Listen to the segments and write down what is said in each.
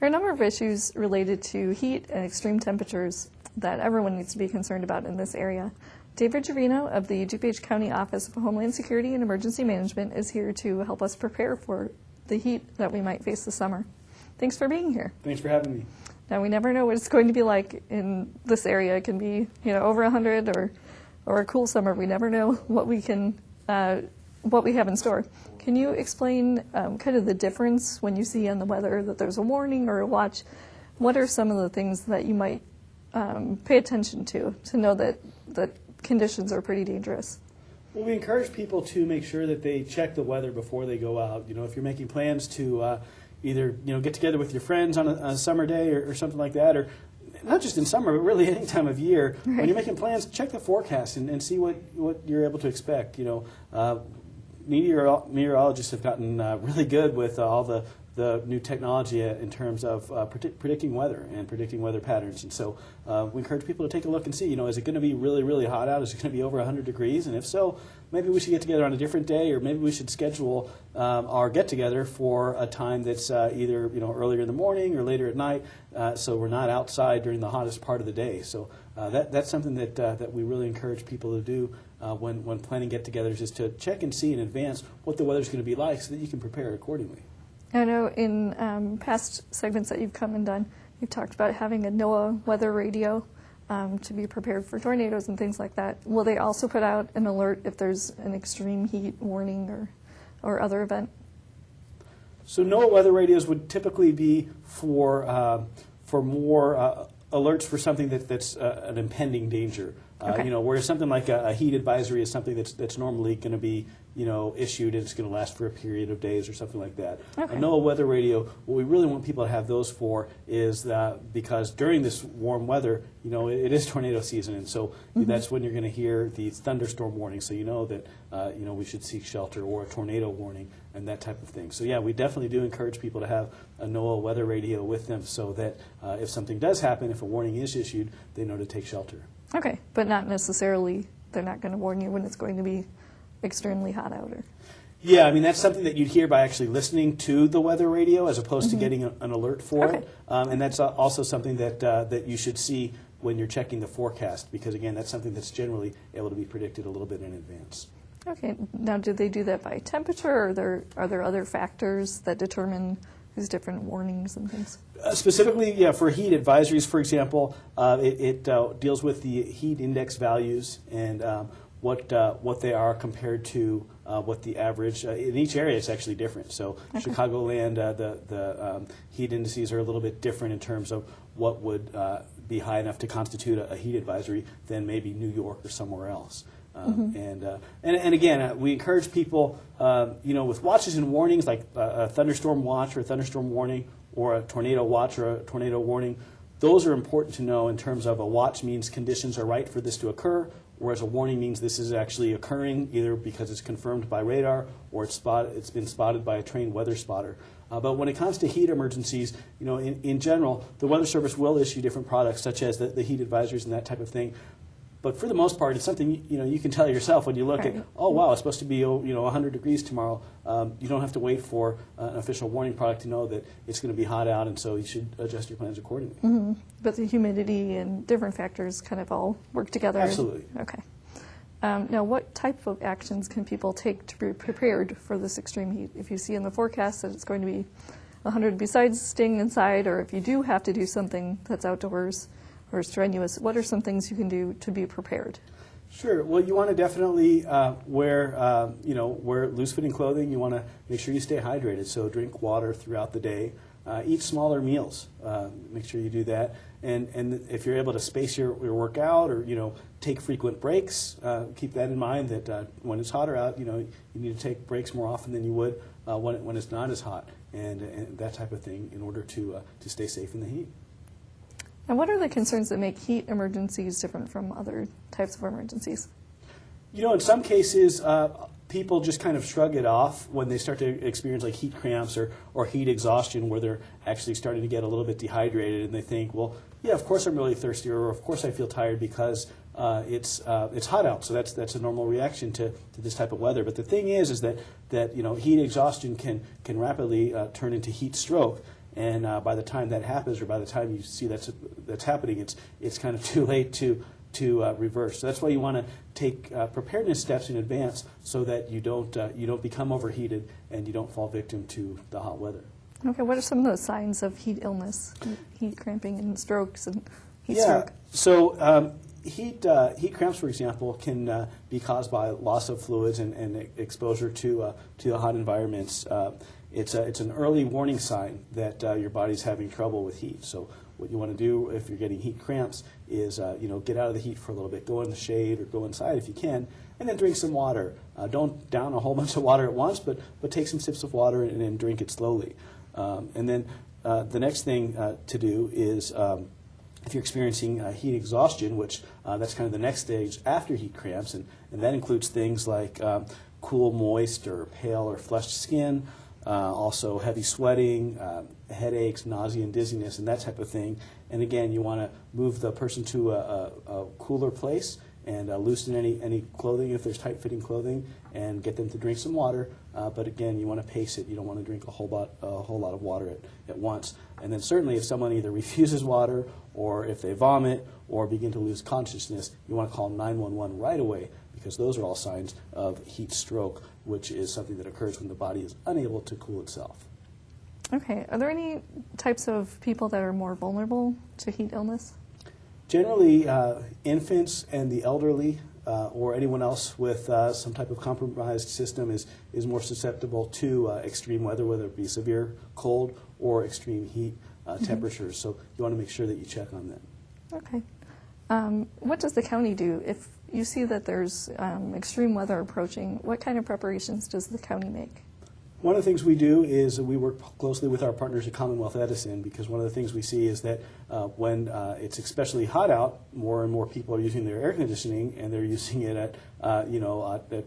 are a number of issues related to heat and extreme temperatures that everyone needs to be concerned about in this area. David Gerino of the DuPage County Office of Homeland Security and Emergency Management is here to help us prepare for the heat that we might face this summer. Thanks for being here. Thanks for having me. Now, we never know what it's going to be like in this area. It can be, over 100 or a cool summer. We never know what we have in store. Can you explain kind of the difference when you see in the weather that there's a warning or a watch? What are some of the things that you might pay attention to know that conditions are pretty dangerous? Well, we encourage people to make sure that they check the weather before they go out. If you're making plans to either get together with your friends on a summer day or something like that, or not just in summer, but really any time of year, right. When you're making plans, check the forecast and see what you're able to expect. Meteorologists have gotten really good with all the new technology in terms of predicting weather and predicting weather patterns. And so we encourage people to take a look and see, is it going to be really, really hot out? Is it going to be over 100 degrees? And if so, maybe we should get together on a different day, or maybe we should schedule our get-together for a time that's either earlier in the morning or later at night, so we're not outside during the hottest part of the day. So that's something that we really encourage people to do when planning get-togethers, is to check and see in advance what the weather's going to be like so that you can prepare accordingly. I know in past segments that you've come and done, you've talked about having a NOAA weather radio to be prepared for tornadoes and things like that. Will they also put out an alert if there's an extreme heat warning or other event? So NOAA weather radios would typically be for more alerts for something that's an impending danger. Okay. Whereas something like a heat advisory is something that's normally going to be issued, and it's going to last for a period of days or something like that. Okay. A NOAA weather radio, what we really want people to have those for is that because during this warm weather, it is tornado season, and so that's when you're going to hear the thunderstorm warning. So that we should seek shelter, or a tornado warning and that type of thing. So yeah, we definitely do encourage people to have a NOAA weather radio with them, so that if something does happen, if a warning is issued, they know to take shelter. Okay, but not necessarily, they're not going to warn you when it's going to be extremely hot out. Yeah, that's something that you'd hear by actually listening to the weather radio as opposed to getting an alert for it. And that's also something that you should see when you're checking the forecast, because again, that's something that's generally able to be predicted a little bit in advance. Okay, now do they do that by temperature, or are there other factors that determine these different warnings and things? Specifically, yeah, for heat advisories, for example, it deals with the heat index values and what they are compared to what the average. In each area, it's actually different. So Chicagoland, the heat indices are a little bit different in terms of what would be high enough to constitute a heat advisory than maybe New York or somewhere else. And again, we encourage people, with watches and warnings, like a thunderstorm watch or a thunderstorm warning, or a tornado watch or a tornado warning. Those are important to know in terms of a watch means conditions are right for this to occur, whereas a warning means this is actually occurring, either because it's confirmed by radar or it's been spotted by a trained weather spotter. But when it comes to heat emergencies, in general, the Weather Service will issue different products, such as the heat advisories and that type of thing. But for the most part, it's something you can tell yourself when you look at, oh wow, it's supposed to be 100 degrees tomorrow. You don't have to wait for an official warning product to know that it's going to be hot out, and so you should adjust your plans accordingly. But the humidity and different factors kind of all work together. Absolutely. Okay. Now, what type of actions can people take to be prepared for this extreme heat? If you see in the forecast that it's going to be 100 besides staying inside, or if you do have to do something that's outdoors or strenuous, what are some things you can do to be prepared? Sure. Well, you want to definitely wear loose-fitting clothing. You want to make sure you stay hydrated, so drink water throughout the day. Eat smaller meals. Make sure you do that. And if you're able to space your workout, or take frequent breaks, keep that in mind. That when it's hotter out, you need to take breaks more often than you would when it's not as hot, and that type of thing, in order to stay safe in the heat. And what are the concerns that make heat emergencies different from other types of emergencies? In some cases, people just kind of shrug it off when they start to experience like heat cramps or heat exhaustion, where they're actually starting to get a little bit dehydrated, and they think, well, yeah, of course I'm really thirsty, or of course I feel tired because it's hot out. So that's a normal reaction to this type of weather. But the thing is that heat exhaustion can rapidly turn into heat stroke. And by the time that happens, or by the time you see that's happening, it's kind of too late to reverse. So that's why you want to take preparedness steps in advance, so that you don't become overheated and you don't fall victim to the hot weather. Okay, what are some of those signs of heat illness, heat cramping and strokes and heat stroke? So heat cramps, for example, can be caused by loss of fluids and exposure to the hot environments. It's an early warning sign that your body's having trouble with heat. So what you want to do if you're getting heat cramps is get out of the heat for a little bit, go in the shade or go inside if you can, and then drink some water. Don't down a whole bunch of water at once, but take some sips of water and then drink it slowly. And then the next thing to do is if you're experiencing heat exhaustion, which that's kind of the next stage after heat cramps, and that includes things like cool, moist, or pale or flushed skin, also heavy sweating, headaches, nausea and dizziness, and that type of thing. And again, you want to move the person to a cooler place and loosen any clothing if there's tight-fitting clothing, and get them to drink some water. But again, you want to pace it. You don't want to drink a whole lot of water at once. And then certainly, if someone either refuses water, or if they vomit, or begin to lose consciousness, you want to call 911 right away, because those are all signs of heat stroke, which is something that occurs when the body is unable to cool itself. Okay, are there any types of people that are more vulnerable to heat illness? Generally, infants and the elderly, or anyone else with some type of compromised system is more susceptible to extreme weather, whether it be severe cold or extreme heat temperatures. So you want to make sure that you check on them. Okay. What does the county do if you see that there's extreme weather approaching? What kind of preparations does the county make? One of the things we do is we work closely with our partners at Commonwealth Edison, because one of the things we see is that when it's especially hot out, more and more people are using their air conditioning, and they're using it at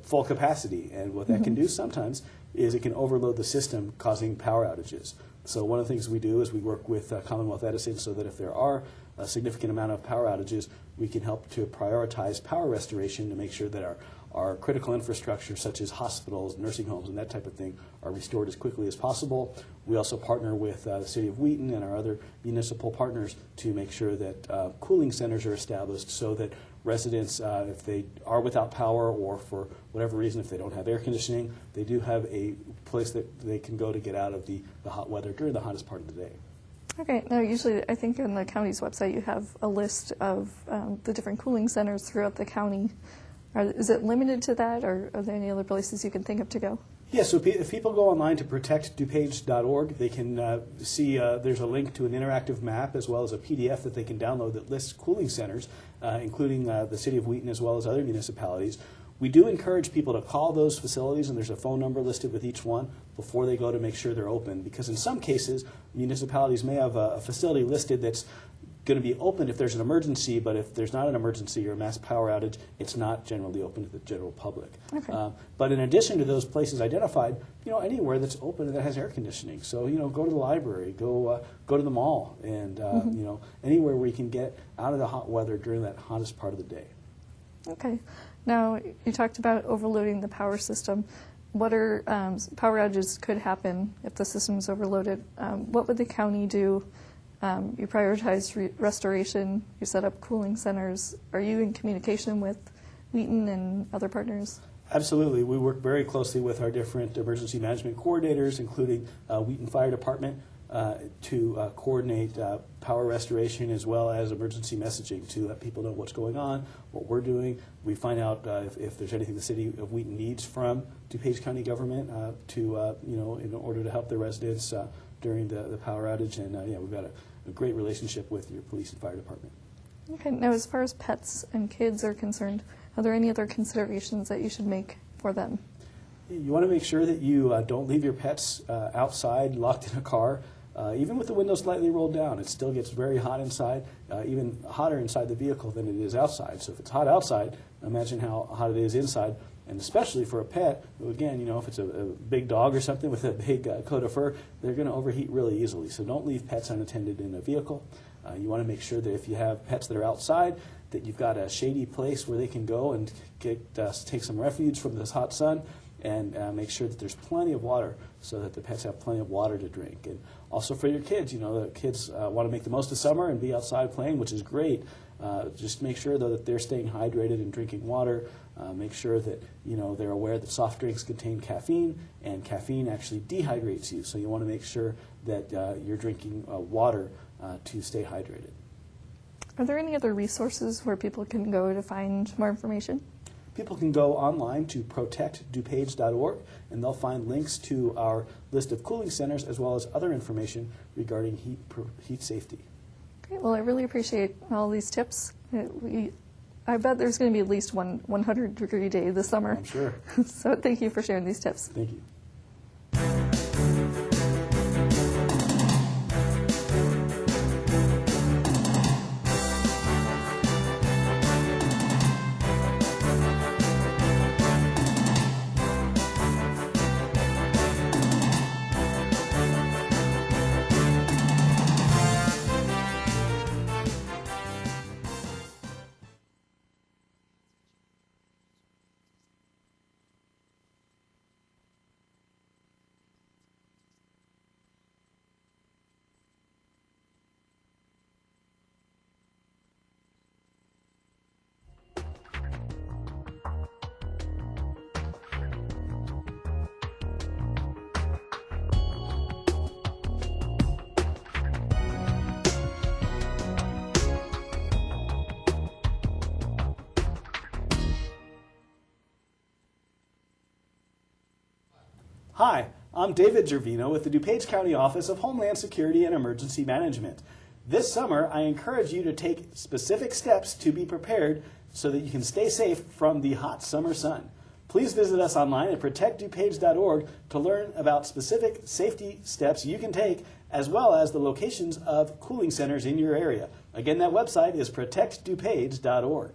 full capacity. And what that can do sometimes is it can overload the system, causing power outages. So one of the things we do is we work with Commonwealth Edison, so that if there are a significant amount of power outages, we can help to prioritize power restoration to make sure that our critical infrastructure, such as hospitals, nursing homes, and that type of thing, are restored as quickly as possible. We also partner with the city of Wheaton and our other municipal partners to make sure that cooling centers are established, so that residents, if they are without power, or for whatever reason, if they don't have air conditioning, they do have a place that they can go to get out of the hot weather during the hottest part of the day. Okay. Now, usually, I think on the county's website you have a list of the different cooling centers throughout the county. Is it limited to that, or are there any other places you can think of to go? Yeah, so if people go online to protectdupage.org, they can see there's a link to an interactive map, as well as a PDF that they can download that lists cooling centers, including the city of Wheaton as well as other municipalities. We do encourage people to call those facilities, and there's a phone number listed with each one before they go, to make sure they're open, because in some cases, municipalities may have a facility listed that's going to be open if there's an emergency, but if there's not an emergency or a mass power outage, it's not generally open to the general public. Okay. But in addition to those places identified, anywhere that's open and that has air conditioning. So go to the library, go to the mall, and anywhere where you can get out of the hot weather during that hottest part of the day. Okay. Now, you talked about overloading the power system. What are power outages could happen if the system is overloaded? What would the county do? You prioritize restoration, you set up cooling centers. Are you in communication with Wheaton and other partners? Absolutely. We work very closely with our different emergency management coordinators, including Wheaton Fire Department, to coordinate power restoration as well as emergency messaging to let people know what's going on, what we're doing. We find out if there's anything the city of Wheaton needs from DuPage County government in order to help the residents during the power outage. And we've got a great relationship with your police and fire department. Okay. Now, as far as pets and kids are concerned, are there any other considerations that you should make for them? You want to make sure that you don't leave your pets outside, locked in a car. Even with the window slightly rolled down, it still gets very hot inside, even hotter inside the vehicle than it is outside. So if it's hot outside, imagine how hot it is inside. And especially for a pet, again, if it's a big dog or something with a big coat of fur, they're going to overheat really easily. So don't leave pets unattended in a vehicle. You want to make sure that if you have pets that are outside, that you've got a shady place where they can go and take some refuge from this hot sun. and make sure that there's plenty of water so that the pets have plenty of water to drink. And also for your kids, the kids want to make the most of summer and be outside playing, which is great. Just make sure, though, that they're staying hydrated and drinking water. Make sure that they're aware that soft drinks contain caffeine, and caffeine actually dehydrates you. So you want to make sure that you're drinking water to stay hydrated. Are there any other resources where people can go to find more information? People can go online to protectdupage.org, and they'll find links to our list of cooling centers as well as other information regarding heat safety. Great. Well, I really appreciate all these tips. I bet there's going to be at least one 100-degree day this summer. I'm sure. So thank you for sharing these tips. Thank you. Hi, I'm David Gervino with the DuPage County Office of Homeland Security and Emergency Management. This summer, I encourage you to take specific steps to be prepared so that you can stay safe from the hot summer sun. Please visit us online at protectdupage.org to learn about specific safety steps you can take, as well as the locations of cooling centers in your area. Again, that website is protectdupage.org.